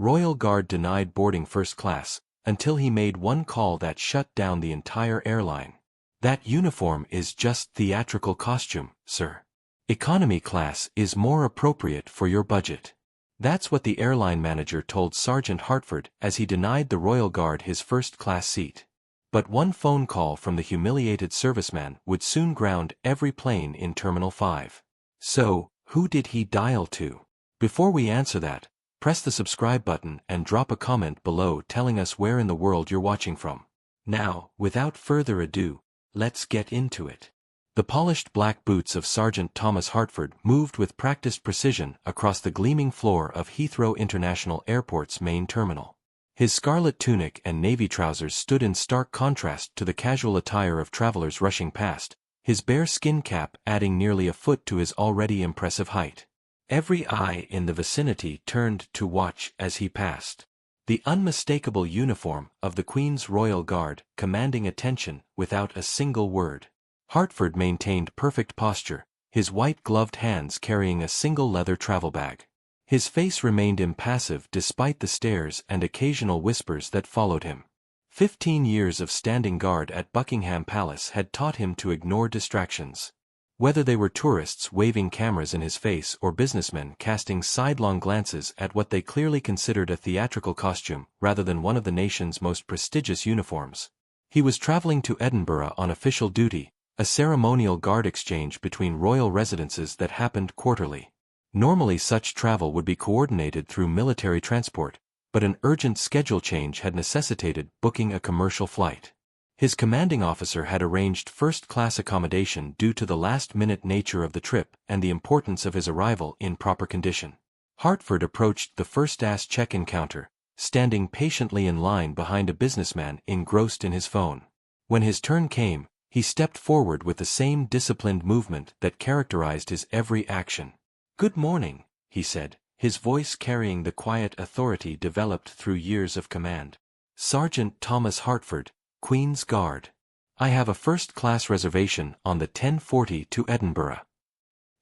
Royal Guard denied boarding first class, until he made one call that shut down the entire airline. That uniform is just theatrical costume, sir. Economy class is more appropriate for your budget. That's what the airline manager told Sergeant Hartford as he denied the Royal Guard his first-class seat. But one phone call from the humiliated serviceman would soon ground every plane in Terminal 5. So, who did he dial to? Before we answer that, press the subscribe button and drop a comment below telling us where in the world you're watching from. Now, without further ado, let's get into it. The polished black boots of Sergeant Thomas Hartford moved with practiced precision across the gleaming floor of Heathrow International Airport's main terminal. His scarlet tunic and navy trousers stood in stark contrast to the casual attire of travelers rushing past, his bare skin cap adding nearly a foot to his already impressive height. Every eye in the vicinity turned to watch as he passed. The unmistakable uniform of the Queen's Royal Guard commanding attention without a single word. Hartford maintained perfect posture, his white-gloved hands carrying a single leather travel bag. His face remained impassive despite the stares and occasional whispers that followed him. 15 years of standing guard at Buckingham Palace had taught him to ignore distractions. Whether they were tourists waving cameras in his face or businessmen casting sidelong glances at what they clearly considered a theatrical costume rather than one of the nation's most prestigious uniforms. He was traveling to Edinburgh on official duty, a ceremonial guard exchange between royal residences that happened quarterly. Normally such travel would be coordinated through military transport, but an urgent schedule change had necessitated booking a commercial flight. His commanding officer had arranged first-class accommodation due to the last-minute nature of the trip and the importance of his arrival in proper condition. Hartford approached the first-class check-in counter, standing patiently in line behind a businessman engrossed in his phone. When his turn came, he stepped forward with the same disciplined movement that characterized his every action. "Good morning," he said, his voice carrying the quiet authority developed through years of command. "Sergeant Thomas Hartford, Queen's Guard. I have a first-class reservation on the 10:40 to Edinburgh."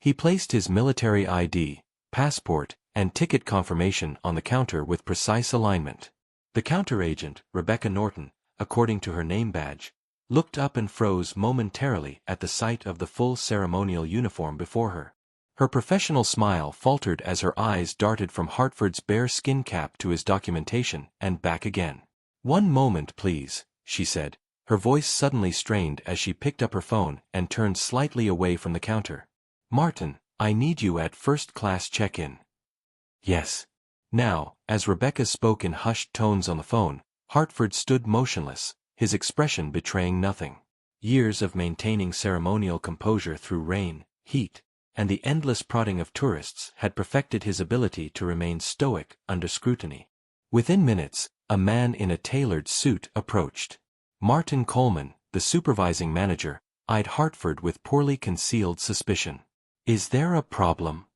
He placed his military ID, passport, and ticket confirmation on the counter with precise alignment. The counter agent, Rebecca Norton, according to her name badge, looked up and froze momentarily at the sight of the full ceremonial uniform before her. Her professional smile faltered as her eyes darted from Hartford's bare skin cap to his documentation and back again. "One moment, please," she said, her voice suddenly strained as she picked up her phone and turned slightly away from the counter. "Martin, I need you at first-class check-in." "Yes." Now, as Rebecca spoke in hushed tones on the phone, Hartford stood motionless, his expression betraying nothing. Years of maintaining ceremonial composure through rain, heat, and the endless prodding of tourists had perfected his ability to remain stoic under scrutiny. Within minutes, a man in a tailored suit approached. Martin Coleman, the supervising manager, eyed Hartford with poorly concealed suspicion. "Is there a problem?"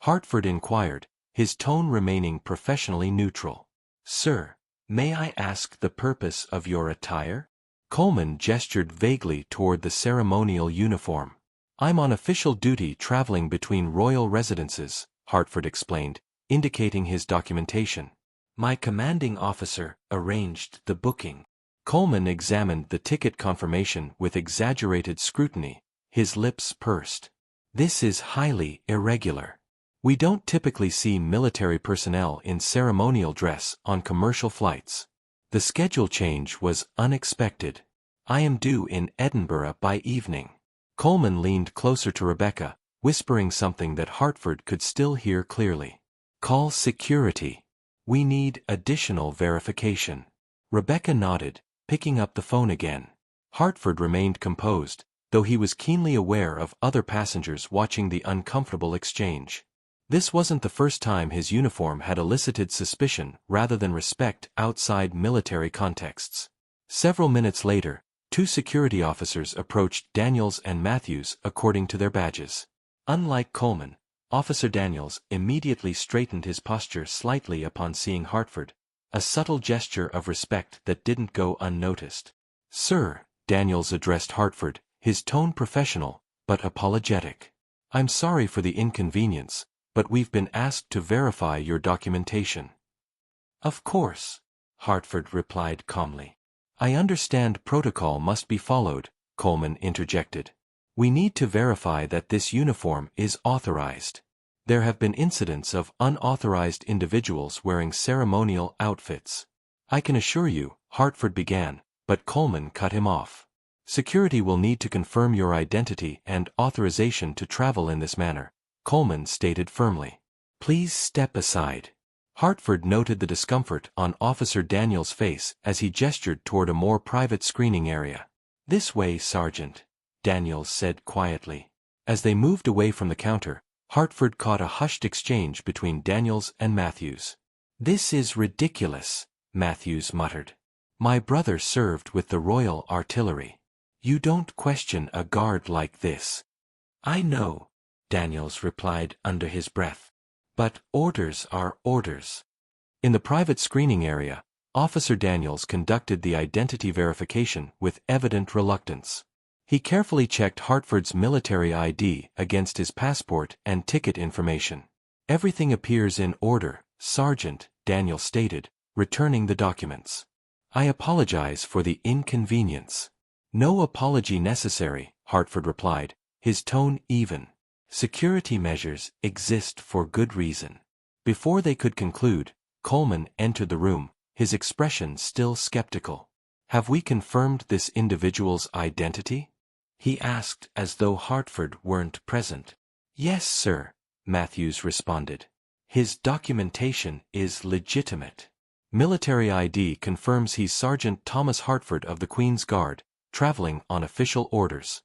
Hartford inquired, his tone remaining professionally neutral. "Sir, may I ask the purpose of your attire?" Coleman gestured vaguely toward the ceremonial uniform. "I'm on official duty traveling between royal residences," Hartford explained, indicating his documentation. "My commanding officer arranged the booking." Coleman examined the ticket confirmation with exaggerated scrutiny, his lips pursed. "This is highly irregular. We don't typically see military personnel in ceremonial dress on commercial flights. The schedule change was unexpected. I am due in Edinburgh by evening." Coleman leaned closer to Rebecca, whispering something that Hartford could still hear clearly. "Call security. We need additional verification." Rebecca nodded, picking up the phone again. Hartford remained composed, though he was keenly aware of other passengers watching the uncomfortable exchange. This wasn't the first time his uniform had elicited suspicion rather than respect outside military contexts. Several minutes later, two security officers approached Daniels and Matthews according to their badges. Unlike Coleman, Officer Daniels immediately straightened his posture slightly upon seeing Hartford, a subtle gesture of respect that didn't go unnoticed. "Sir," Daniels addressed Hartford, his tone professional, but apologetic. "I'm sorry for the inconvenience, but we've been asked to verify your documentation." Of course, Hartford replied calmly. I understand protocol must be followed, Coleman interjected. We need to verify that this uniform is authorized. There have been incidents of unauthorized individuals wearing ceremonial outfits. I can assure you, Hartford began, but Coleman cut him off. Security will need to confirm your identity and authorization to travel in this manner, Coleman stated firmly. Please step aside. Hartford noted the discomfort on Officer Daniels' face as he gestured toward a more private screening area. This way, Sergeant, Daniels said quietly. As they moved away from the counter, Hartford caught a hushed exchange between Daniels and Matthews. This is ridiculous, Matthews muttered. My brother served with the Royal Artillery. You don't question a guard like this. I know, Daniels replied under his breath. But orders are orders. In the private screening area, Officer Daniels conducted the identity verification with evident reluctance. He carefully checked Hartford's military ID against his passport and ticket information. Everything appears in order, Sergeant, Daniels stated, returning the documents. I apologize for the inconvenience. No apology necessary, Hartford replied, his tone even. Security measures exist for good reason. Before they could conclude, Coleman entered the room, his expression still skeptical. Have we confirmed this individual's identity? He asked as though Hartford weren't present. Yes, sir, Matthews responded. His documentation is legitimate. Military ID confirms he's Sergeant Thomas Hartford of the Queen's Guard, traveling on official orders.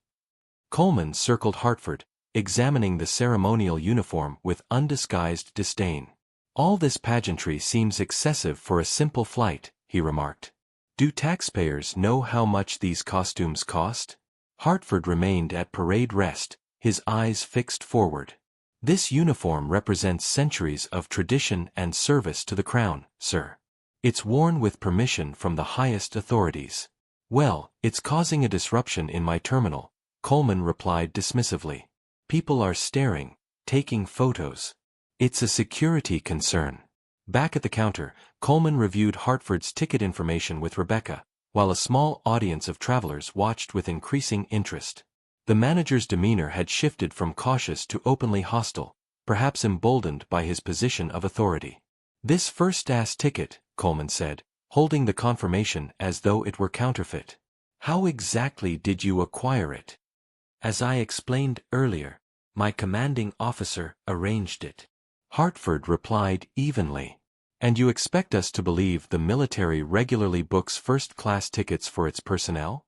Coleman circled Hartford, examining the ceremonial uniform with undisguised disdain. All this pageantry seems excessive for a simple flight, he remarked. Do taxpayers know how much these costumes cost? Hartford remained at parade rest, his eyes fixed forward. This uniform represents centuries of tradition and service to the crown, sir. It's worn with permission from the highest authorities. Well, it's causing a disruption in my terminal, Coleman replied dismissively. People are staring, taking photos. It's a security concern. Back at the counter, Coleman reviewed Hartford's ticket information with Rebecca, while a small audience of travelers watched with increasing interest. The manager's demeanor had shifted from cautious to openly hostile, perhaps emboldened by his position of authority. This first-class ticket, Coleman said, holding the confirmation as though it were counterfeit. How exactly did you acquire it? As I explained earlier, my commanding officer arranged it. Hartford replied evenly. And you expect us to believe the military regularly books first-class tickets for its personnel?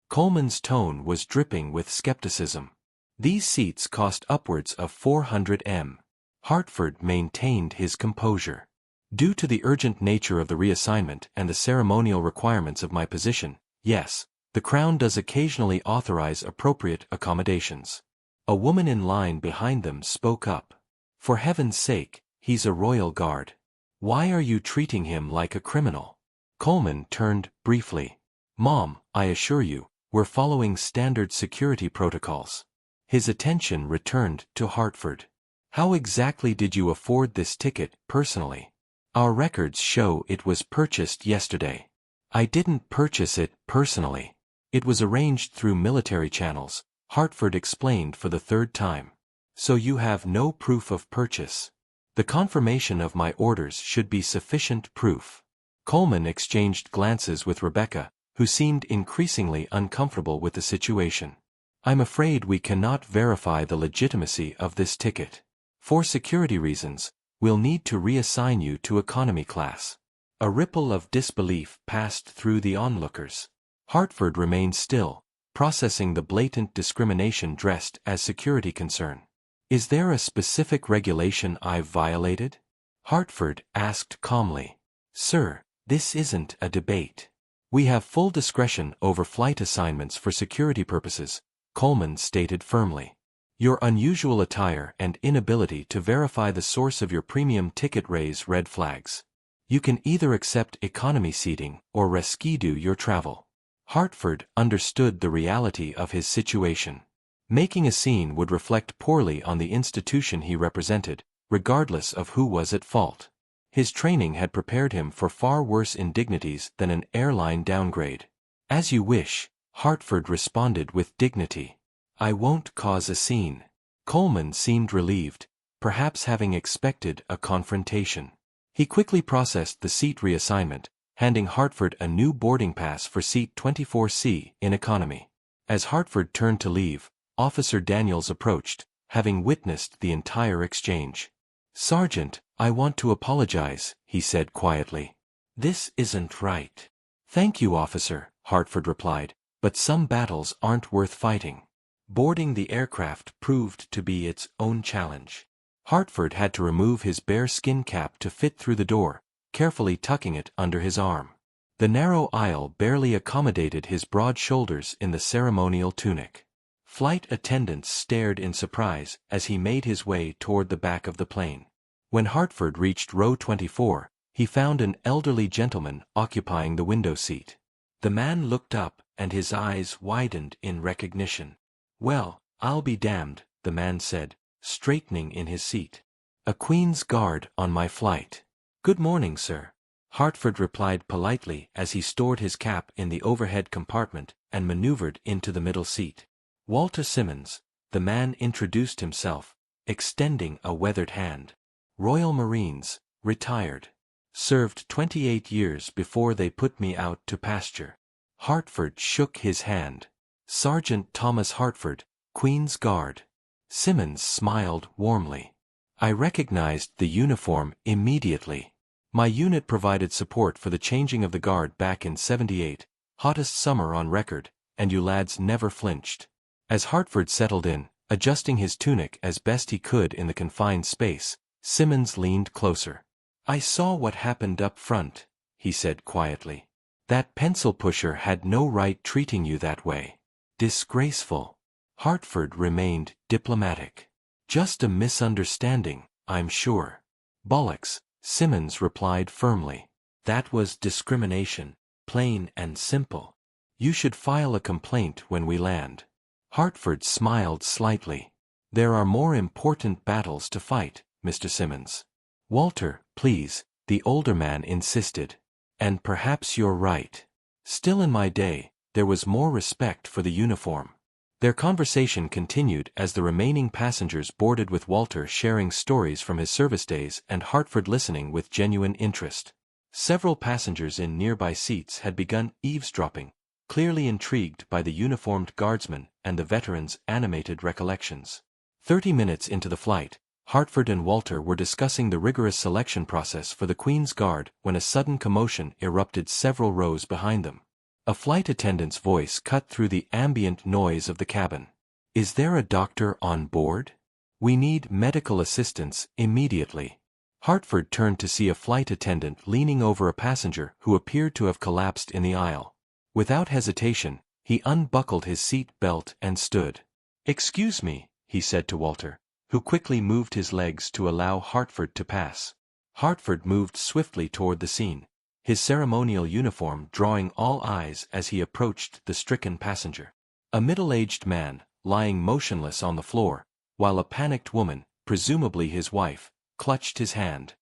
Coleman's tone was dripping with skepticism. These seats cost upwards of 400 M. Hartford maintained his composure. Due to the urgent nature of the reassignment and the ceremonial requirements of my position, yes, the Crown does occasionally authorize appropriate accommodations. A woman in line behind them spoke up. For heaven's sake, he's a royal guard. Why are you treating him like a criminal? Coleman turned briefly. Mom, I assure you, we're following standard security protocols. His attention returned to Hartford. How exactly did you afford this ticket, personally? Our records show it was purchased yesterday. I didn't purchase it personally. It was arranged through military channels, Hartford explained for the third time. So you have no proof of purchase. The confirmation of my orders should be sufficient proof. Coleman exchanged glances with Rebecca, who seemed increasingly uncomfortable with the situation. I'm afraid we cannot verify the legitimacy of this ticket. For security reasons, we'll need to reassign you to economy class. A ripple of disbelief passed through the onlookers. Hartford remained still, processing the blatant discrimination dressed as security concern. Is there a specific regulation I've violated? Hartford asked calmly. Sir, this isn't a debate. We have full discretion over flight assignments for security purposes, Coleman stated firmly. Your unusual attire and inability to verify the source of your premium ticket raise red flags. You can either accept economy seating or reschedule your travel. Hartford understood the reality of his situation. Making a scene would reflect poorly on the institution he represented, regardless of who was at fault. His training had prepared him for far worse indignities than an airline downgrade. "As you wish," Hartford responded with dignity. "I won't cause a scene." Coleman seemed relieved, perhaps having expected a confrontation. He quickly processed the seat reassignment, handing Hartford a new boarding pass for seat 24C in economy. As Hartford turned to leave, Officer Daniels approached, having witnessed the entire exchange. "Sergeant, I want to apologize," he said quietly. "This isn't right." "Thank you, officer," Hartford replied, "but some battles aren't worth fighting." Boarding the aircraft proved to be its own challenge. Hartford had to remove his bear-skin cap to fit through the door, carefully tucking it under his arm. The narrow aisle barely accommodated his broad shoulders in the ceremonial tunic. Flight attendants stared in surprise as he made his way toward the back of the plane. When Hartford reached row 24, he found an elderly gentleman occupying the window seat. The man looked up, and his eyes widened in recognition. "Well, I'll be damned," the man said, straightening in his seat. "A Queen's Guard on my flight." "Good morning, sir," Hartford replied politely as he stored his cap in the overhead compartment and maneuvered into the middle seat. "Walter Simmons," the man introduced himself, extending a weathered hand. "Royal Marines, retired. Served 28 years before they put me out to pasture." Hartford shook his hand. "Sergeant Thomas Hartford, Queen's Guard." Simmons smiled warmly. "I recognized the uniform immediately. My unit provided support for the changing of the guard back in '78, hottest summer on record, and you lads never flinched." As Hartford settled in, adjusting his tunic as best he could in the confined space, Simmons leaned closer. "I saw what happened up front," he said quietly. "That pencil pusher had no right treating you that way. Disgraceful." Hartford remained diplomatic. "Just a misunderstanding, I'm sure." "Bollocks," Simmons replied firmly. "That was discrimination, plain and simple. You should file a complaint when we land." Hartford smiled slightly. "There are more important battles to fight, Mr. Simmons." "Walter, please," the older man insisted. "And perhaps you're right. Still, in my day, there was more respect for the uniform." Their conversation continued as the remaining passengers boarded, with Walter sharing stories from his service days and Hartford listening with genuine interest. Several passengers in nearby seats had begun eavesdropping, clearly intrigued by the uniformed guardsman and the veteran's animated recollections. 30 minutes into the flight, Hartford and Walter were discussing the rigorous selection process for the Queen's Guard when a sudden commotion erupted several rows behind them. A flight attendant's voice cut through the ambient noise of the cabin. "Is there a doctor on board? We need medical assistance immediately." Hartford turned to see a flight attendant leaning over a passenger who appeared to have collapsed in the aisle. Without hesitation, he unbuckled his seat belt and stood. "Excuse me," he said to Walter, who quickly moved his legs to allow Hartford to pass. Hartford moved swiftly toward the scene, his ceremonial uniform drawing all eyes as he approached the stricken passenger. A middle-aged man, lying motionless on the floor, while a panicked woman, presumably his wife, clutched his hand.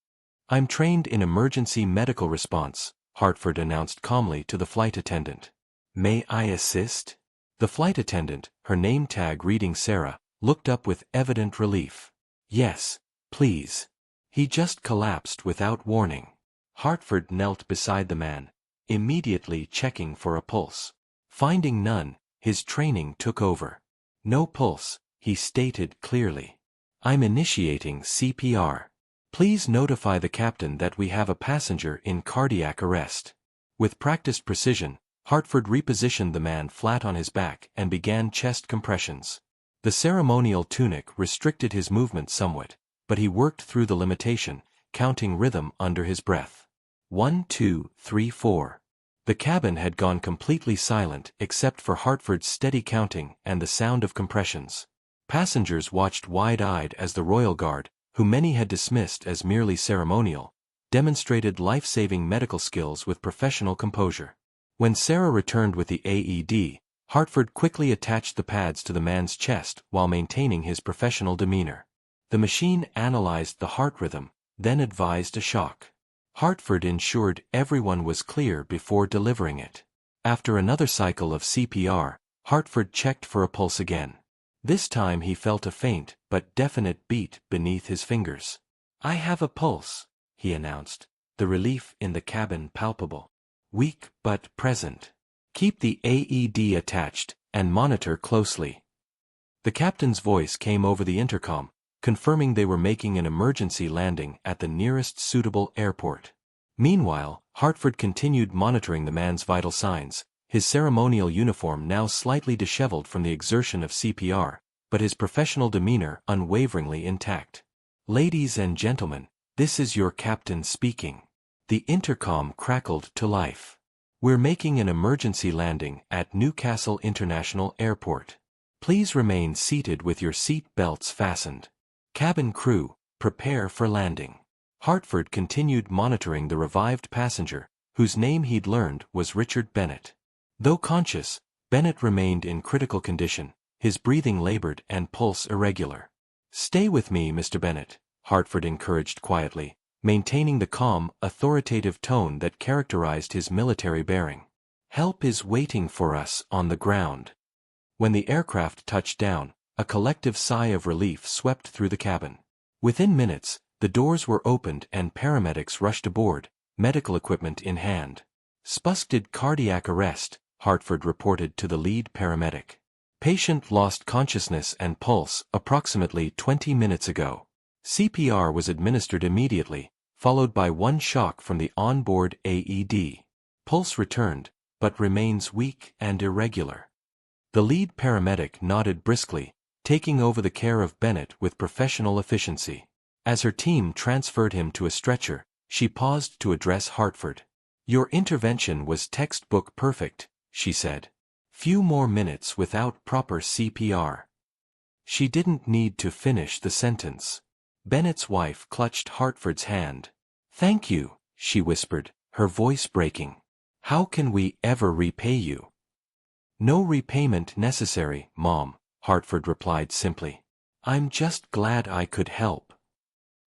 "I'm trained in emergency medical response," Hartford announced calmly to the flight attendant. "May I assist?" The flight attendant, her name tag reading Sarah, looked up with evident relief. "Yes, please. He just collapsed without warning." Hartford knelt beside the man, immediately checking for a pulse. Finding none, his training took over. "No pulse," he stated clearly. "I'm initiating CPR. Please notify the captain that we have a passenger in cardiac arrest." With practiced precision, Hartford repositioned the man flat on his back and began chest compressions. The ceremonial tunic restricted his movement somewhat, but he worked through the limitation, counting rhythm under his breath. 1, 2, 3, 4. The cabin had gone completely silent except for Hartford's steady counting and the sound of compressions. Passengers watched wide-eyed as the Royal Guard, who many had dismissed as merely ceremonial, demonstrated life-saving medical skills with professional composure. When Sarah returned with the AED, Hartford quickly attached the pads to the man's chest while maintaining his professional demeanor. The machine analyzed the heart rhythm, then advised a shock. Hartford ensured everyone was clear before delivering it. After another cycle of CPR, Hartford checked for a pulse again. This time he felt a faint but definite beat beneath his fingers. "I have a pulse," he announced, the relief in the cabin palpable. "Weak but present. Keep the AED attached and monitor closely." The captain's voice came over the intercom, confirming they were making an emergency landing at the nearest suitable airport. Meanwhile, Hartford continued monitoring the man's vital signs, his ceremonial uniform now slightly disheveled from the exertion of CPR, but his professional demeanor unwaveringly intact. "Ladies and gentlemen, this is your captain speaking." The intercom crackled to life. "We're making an emergency landing at Newcastle International Airport. Please remain seated with your seat belts fastened. Cabin crew, prepare for landing." Hartford continued monitoring the revived passenger, whose name he'd learned was Richard Bennett. Though conscious, Bennett remained in critical condition, his breathing labored and pulse irregular. "Stay with me, Mr. Bennett," Hartford encouraged quietly, maintaining the calm, authoritative tone that characterized his military bearing. "Help is waiting for us on the ground." When the aircraft touched down, a collective sigh of relief swept through the cabin. Within minutes, the doors were opened and paramedics rushed aboard, medical equipment in hand. "Suspected cardiac arrest," Hartford reported to the lead paramedic. "Patient lost consciousness and pulse approximately 20 minutes ago." CPR was administered immediately, followed by one shock from the onboard AED. Pulse returned, but remains weak and irregular. The lead paramedic nodded briskly, taking over the care of Bennett with professional efficiency. As her team transferred him to a stretcher, she paused to address Hartford. "Your intervention was textbook perfect," she said. "Few more minutes without proper CPR." She didn't need to finish the sentence. Bennett's wife clutched Hartford's hand. "Thank you," she whispered, her voice breaking. "How can we ever repay you?" "No repayment necessary, Mom," Hartford replied simply. "I'm just glad I could help."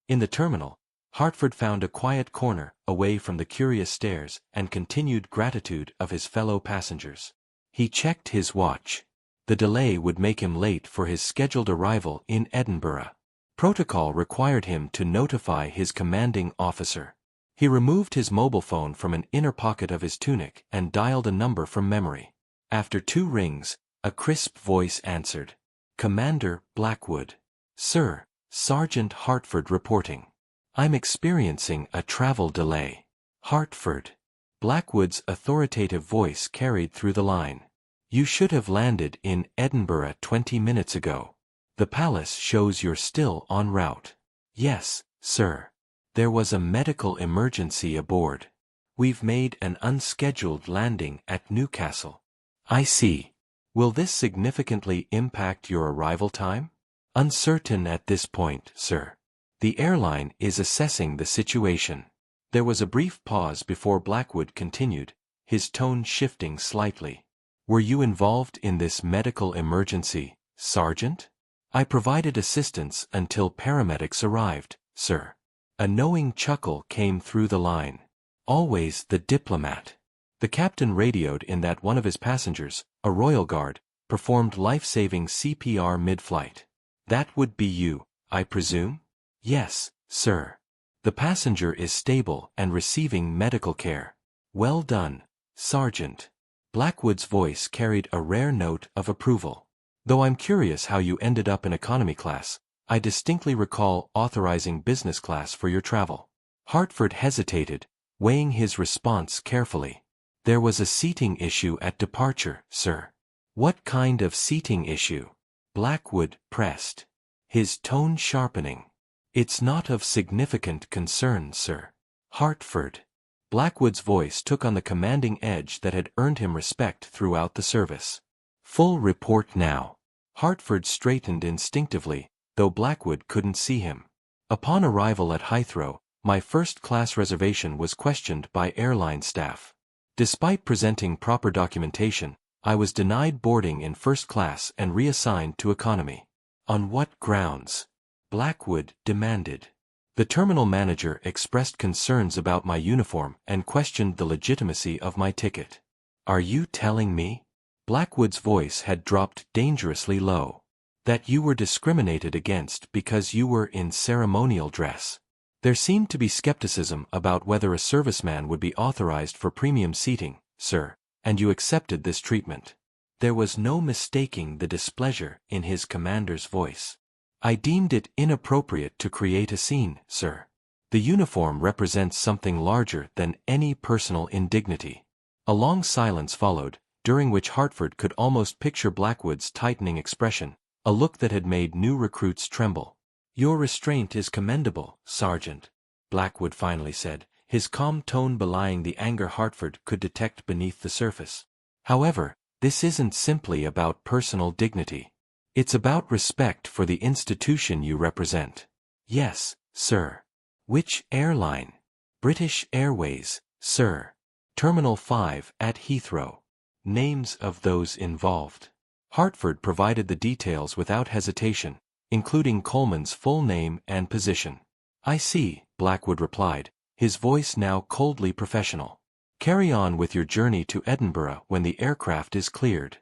In the terminal, Hartford found a quiet corner, away from the curious stares and continued gratitude of his fellow passengers. He checked his watch. The delay would make him late for his scheduled arrival in Edinburgh. Protocol required him to notify his commanding officer. He removed his mobile phone from an inner pocket of his tunic and dialed a number from memory. After 2 rings, a crisp voice answered. "Commander Blackwood." "Sir, Sergeant Hartford reporting. I'm experiencing a travel delay." "Hartford." Blackwood's authoritative voice carried through the line. "You should have landed in Edinburgh 20 minutes ago. The palace shows you're still en route." "Yes, sir. There was a medical emergency aboard. We've made an unscheduled landing at Newcastle." "I see. Will this significantly impact your arrival time?" "Uncertain at this point, sir. The airline is assessing the situation." There was a brief pause before Blackwood continued, his tone shifting slightly. "Were you involved in this medical emergency, Sergeant?" "I provided assistance until paramedics arrived, sir." A knowing chuckle came through the line. Always the diplomat. The captain radioed in that one of his passengers, a Royal Guard, performed life-saving CPR mid-flight. "That would be you, I presume?" "Yes, sir. The passenger is stable and receiving medical care." "Well done, Sergeant." Blackwood's voice carried a rare note of approval. "Though I'm curious how you ended up in economy class, I distinctly recall authorizing business class for your travel." Hartford hesitated, weighing his response carefully. "There was a seating issue at departure, sir." "What kind of seating issue?" Blackwood pressed, his tone sharpening. "It's not of significant concern, sir." "Hartford." Blackwood's voice took on the commanding edge that had earned him respect throughout the service. "Full report now." Hartford straightened instinctively, though Blackwood couldn't see him. "Upon arrival at Heathrow, my first-class reservation was questioned by airline staff. Despite presenting proper documentation, I was denied boarding in first class and reassigned to economy." "On what grounds?" Blackwood demanded. The terminal manager expressed concerns about my uniform and questioned the legitimacy of my ticket. Are you telling me? Blackwood's voice had dropped dangerously low. That you were discriminated against because you were in ceremonial dress. There seemed to be skepticism about whether a serviceman would be authorized for premium seating, sir, and you accepted this treatment. There was no mistaking the displeasure in his commander's voice. I deemed it inappropriate to create a scene, sir. The uniform represents something larger than any personal indignity. A long silence followed, during which Hartford could almost picture Blackwood's tightening expression, a look that had made new recruits tremble. Your restraint is commendable, Sergeant, Blackwood finally said, his calm tone belying the anger Hartford could detect beneath the surface. However, this isn't simply about personal dignity. It's about respect for the institution you represent. Yes, sir. Which airline? British Airways, sir. Terminal 5 at Heathrow. Names of those involved. Hartford provided the details without hesitation, including Coleman's full name and position. I see, Blackwood replied, his voice now coldly professional. Carry on with your journey to Edinburgh when the aircraft is cleared.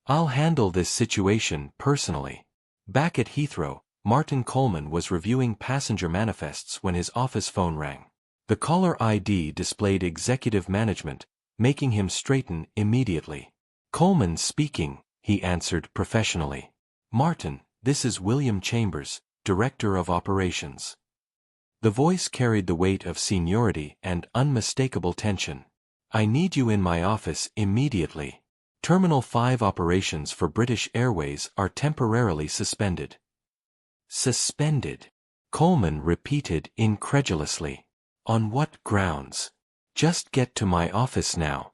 I'll handle this situation personally. Back at Heathrow, Martin Coleman was reviewing passenger manifests when his office phone rang. The caller ID displayed executive management, making him straighten immediately. Coleman speaking, he answered professionally. Martin, this is William Chambers, Director of Operations. The voice carried the weight of seniority and unmistakable tension. I need you in my office immediately. Terminal 5 operations for British Airways are temporarily suspended. Suspended? Coleman repeated incredulously. On what grounds? Just get to my office now.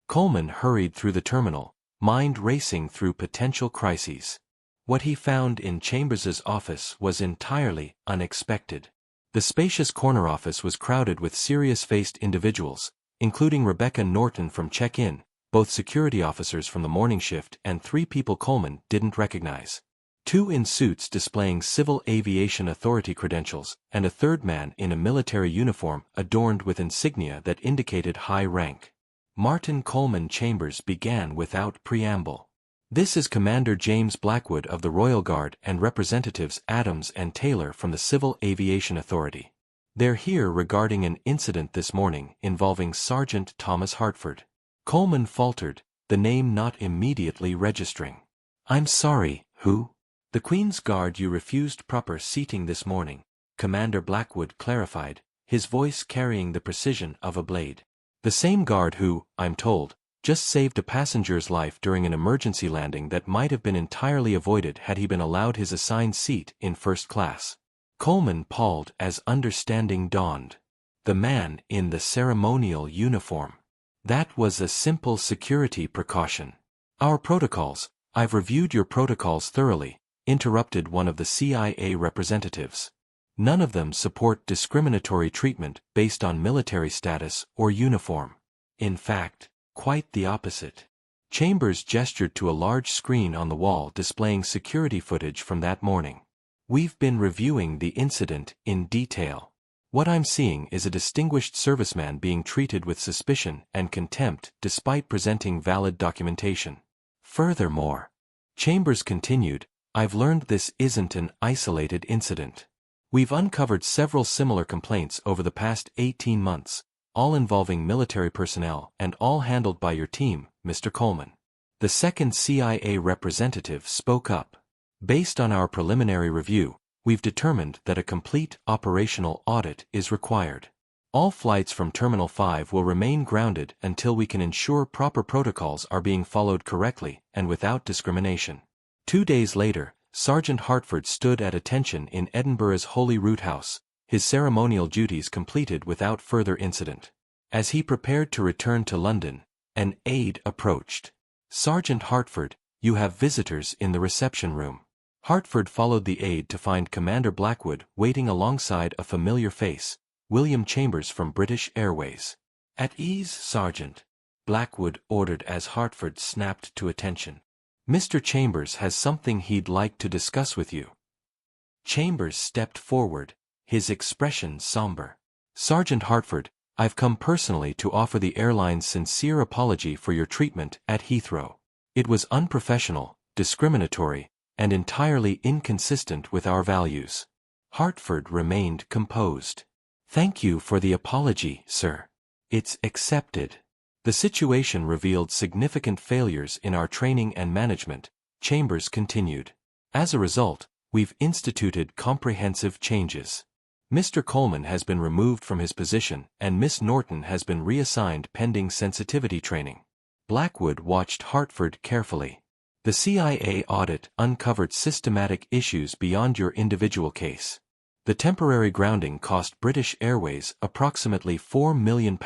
Coleman hurried through the terminal, mind racing through potential crises. What he found in Chambers's office was entirely unexpected. The spacious corner office was crowded with serious-faced individuals, including Rebecca Norton from check-in, both security officers from the morning shift and 3 people Coleman didn't recognize. 2 in suits displaying Civil Aviation Authority credentials, and a 3rd man in a military uniform adorned with insignia that indicated high rank. Martin Coleman Chambers began without preamble. This is Commander James Blackwood of the Royal Guard and Representatives Adams and Taylor from the Civil Aviation Authority. They're here regarding an incident this morning involving Sergeant Thomas Hartford. Coleman faltered, the name not immediately registering. I'm sorry, who? The Queen's Guard you refused proper seating this morning, Commander Blackwood clarified, his voice carrying the precision of a blade. The same guard who, I'm told, just saved a passenger's life during an emergency landing that might have been entirely avoided had he been allowed his assigned seat in first class. Coleman palled as understanding dawned. The man in the ceremonial uniform. That was a simple security precaution. Our protocols, I've reviewed your protocols thoroughly, interrupted one of the CIA representatives. None of them support discriminatory treatment based on military status or uniform. In fact, quite the opposite. Chambers gestured to a large screen on the wall displaying security footage from that morning. We've been reviewing the incident in detail. What I'm seeing is a distinguished serviceman being treated with suspicion and contempt despite presenting valid documentation. Furthermore, Chambers continued, I've learned this isn't an isolated incident. We've uncovered several similar complaints over the past 18 months, all involving military personnel and all handled by your team, Mr. Coleman. The second CIA representative spoke up. Based on our preliminary review, we've determined that a complete operational audit is required. All flights from Terminal 5 will remain grounded until we can ensure proper protocols are being followed correctly and without discrimination. 2 days later, Sergeant Hartford stood at attention in Edinburgh's Holyrood House, his ceremonial duties completed without further incident. As he prepared to return to London, an aide approached. Sergeant Hartford, you have visitors in the reception room. Hartford followed the aide to find Commander Blackwood waiting alongside a familiar face, William Chambers from British Airways. At ease, Sergeant, Blackwood ordered as Hartford snapped to attention. Mr. Chambers has something he'd like to discuss with you. Chambers stepped forward, his expression somber. Sergeant Hartford, I've come personally to offer the airline's sincere apology for your treatment at Heathrow. It was unprofessional, discriminatory, and entirely inconsistent with our values. Hartford remained composed. Thank you for the apology, sir. It's accepted. The situation revealed significant failures in our training and management, Chambers continued. As a result, we've instituted comprehensive changes. Mr. Coleman has been removed from his position and Miss Norton has been reassigned pending sensitivity training. Blackwood watched Hartford carefully. The CIA audit uncovered systematic issues beyond your individual case. The temporary grounding cost British Airways approximately £4 million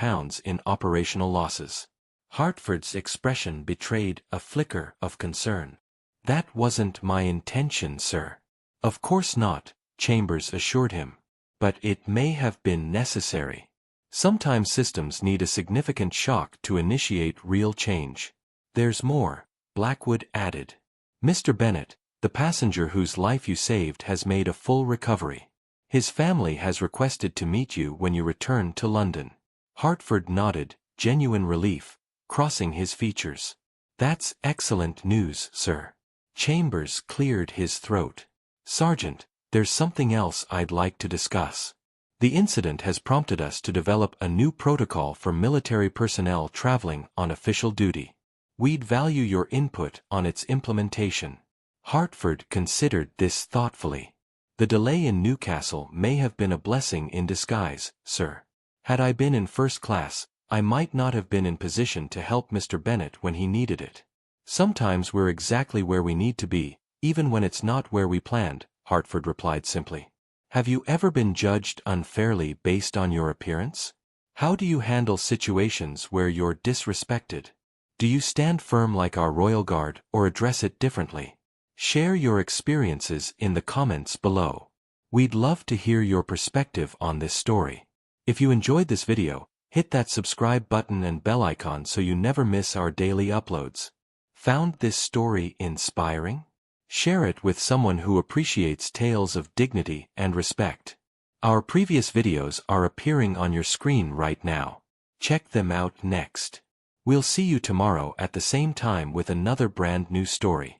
in operational losses. Hartford's expression betrayed a flicker of concern. That wasn't my intention, sir. Of course not, Chambers assured him. But it may have been necessary. Sometimes systems need a significant shock to initiate real change. There's more, Blackwood added. Mr. Bennett, the passenger whose life you saved has made a full recovery. His family has requested to meet you when you return to London. Hartford nodded, genuine relief, crossing his features. That's excellent news, sir. Chambers cleared his throat. Sergeant, there's something else I'd like to discuss. The incident has prompted us to develop a new protocol for military personnel traveling on official duty. We'd value your input on its implementation. Hartford considered this thoughtfully. The delay in Newcastle may have been a blessing in disguise, sir. Had I been in first class, I might not have been in position to help Mr. Bennett when he needed it. Sometimes we're exactly where we need to be, even when it's not where we planned, Hartford replied simply. Have you ever been judged unfairly based on your appearance? How do you handle situations where you're disrespected? Do you stand firm like our Royal Guard or address it differently? Share your experiences in the comments below. We'd love to hear your perspective on this story. If you enjoyed this video, hit that subscribe button and bell icon so you never miss our daily uploads. Found this story inspiring? Share it with someone who appreciates tales of dignity and respect. Our previous videos are appearing on your screen right now. Check them out next. We'll see you tomorrow at the same time with another brand new story.